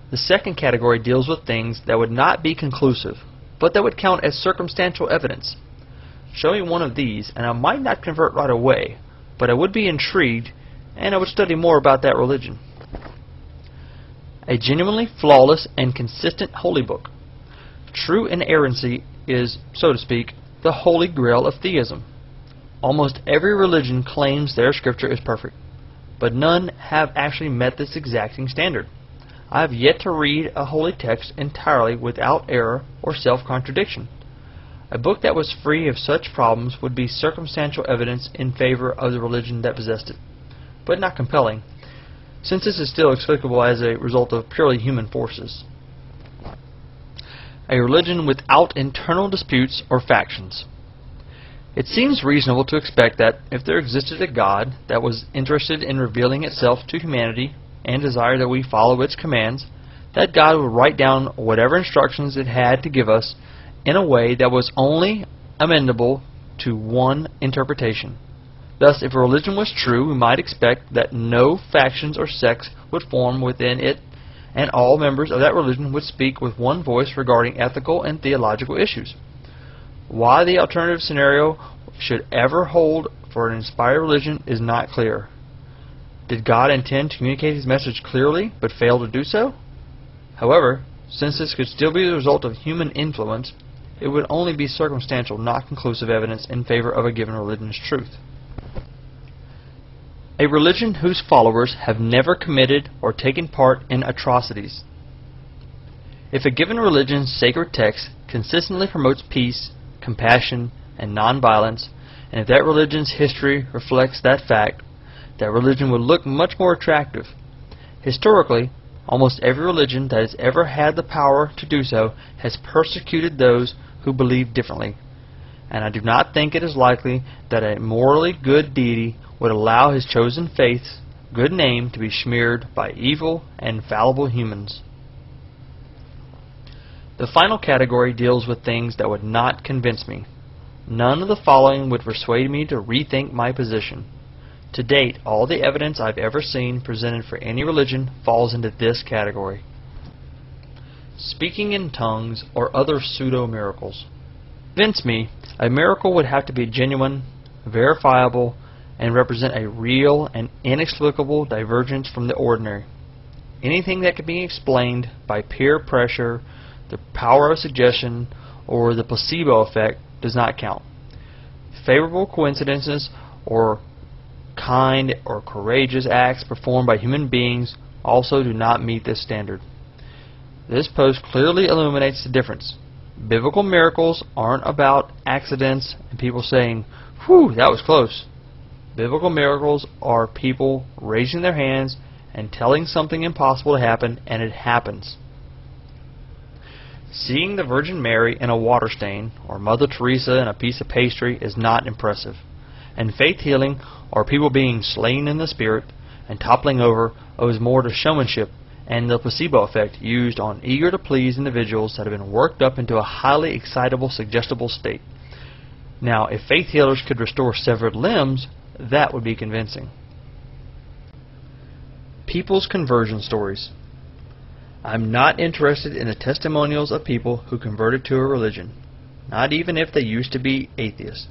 The second category deals with things that would not be conclusive, but that would count as circumstantial evidence. Show me one of these, and I might not convert right away, but I would be intrigued, and I would study more about that religion. A genuinely flawless and consistent holy book. True inerrancy is, so to speak, the holy grail of theism. Almost every religion claims their scripture is perfect, but none have actually met this exacting standard. I have yet to read a holy text entirely without error or self-contradiction. A book that was free of such problems would be circumstantial evidence in favor of the religion that possessed it, but not compelling, since this is still explicable as a result of purely human forces. A religion without internal disputes or factions. It seems reasonable to expect that if there existed a God that was interested in revealing itself to humanity and desired that we follow its commands, that God would write down whatever instructions it had to give us in a way that was only amendable to one interpretation. Thus, if a religion was true, we might expect that no factions or sects would form within it, and all members of that religion would speak with one voice regarding ethical and theological issues. Why the alternative scenario should ever hold for an inspired religion is not clear. Did God intend to communicate His message clearly, but fail to do so? However, since this could still be the result of human influence, it would only be circumstantial, not conclusive evidence in favor of a given religion's truth. A religion whose followers have never committed or taken part in atrocities. If a given religion's sacred text consistently promotes peace, compassion, and nonviolence, and if that religion's history reflects that fact, that religion would look much more attractive. Historically, almost every religion that has ever had the power to do so has persecuted those who believe differently, and I do not think it is likely that a morally good deity would allow his chosen faith's good name to be smeared by evil and fallible humans. The final category deals with things that would not convince me. None of the following would persuade me to rethink my position. To date, all the evidence I've ever seen presented for any religion falls into this category. Speaking in tongues or other pseudo-miracles. To convince me, a miracle would have to be genuine, verifiable, and represent a real and inexplicable divergence from the ordinary. Anything that can be explained by peer pressure, the power of suggestion, or the placebo effect does not count. Favorable coincidences or kind or courageous acts performed by human beings also do not meet this standard. This post clearly illuminates the difference. Biblical miracles aren't about accidents and people saying, "Whew, that was close." Biblical miracles are people raising their hands and telling something impossible to happen, and it happens. Seeing the Virgin Mary in a water stain or Mother Teresa in a piece of pastry is not impressive. And faith healing or people being slain in the spirit and toppling over owes more to showmanship and the placebo effect used on eager-to-please individuals that have been worked up into a highly excitable, suggestible state. Now, if faith healers could restore severed limbs, that would be convincing. People's conversion stories. I'm not interested in the testimonials of people who converted to a religion, not even if they used to be atheists.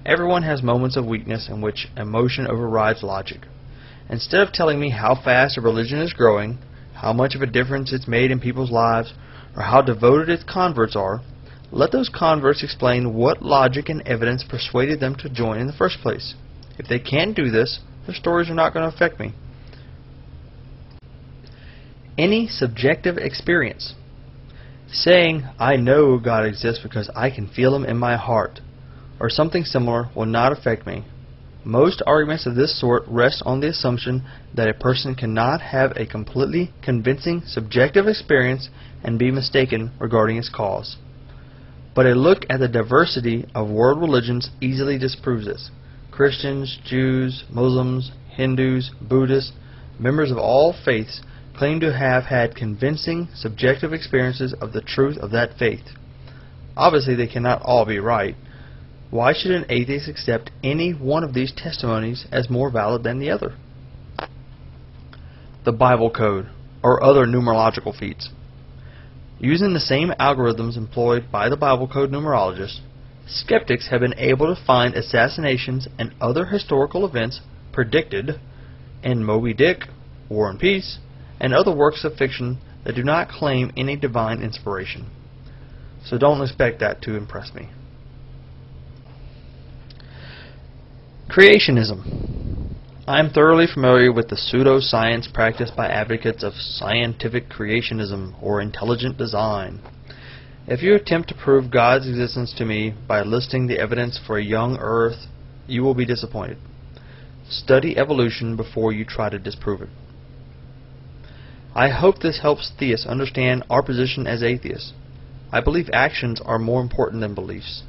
Everyone has moments of weakness in which emotion overrides logic. Instead of telling me how fast a religion is growing, how much of a difference it's made in people's lives, or how devoted its converts are, let those converts explain what logic and evidence persuaded them to join in the first place. If they can't do this, their stories are not going to affect me. Any subjective experience. Saying, "I know God exists because I can feel Him in my heart," or something similar will not affect me. Most arguments of this sort rest on the assumption that a person cannot have a completely convincing subjective experience and be mistaken regarding its cause. But a look at the diversity of world religions easily disproves this. Christians, Jews, Muslims, Hindus, Buddhists, members of all faiths claim to have had convincing subjective experiences of the truth of that faith. Obviously, they cannot all be right. Why should an atheist accept any one of these testimonies as more valid than the other? The Bible Code. or other numerological feats. Using the same algorithms employed by the Bible code numerologists, skeptics have been able to find assassinations and other historical events predicted in Moby Dick, War and Peace, and other works of fiction that do not claim any divine inspiration. So don't expect that to impress me. Creationism. I am thoroughly familiar with the pseudo-science practiced by advocates of scientific creationism or intelligent design. If you attempt to prove God's existence to me by listing the evidence for a young Earth, you will be disappointed. Study evolution before you try to disprove it. I hope this helps theists understand our position as atheists. I believe actions are more important than beliefs.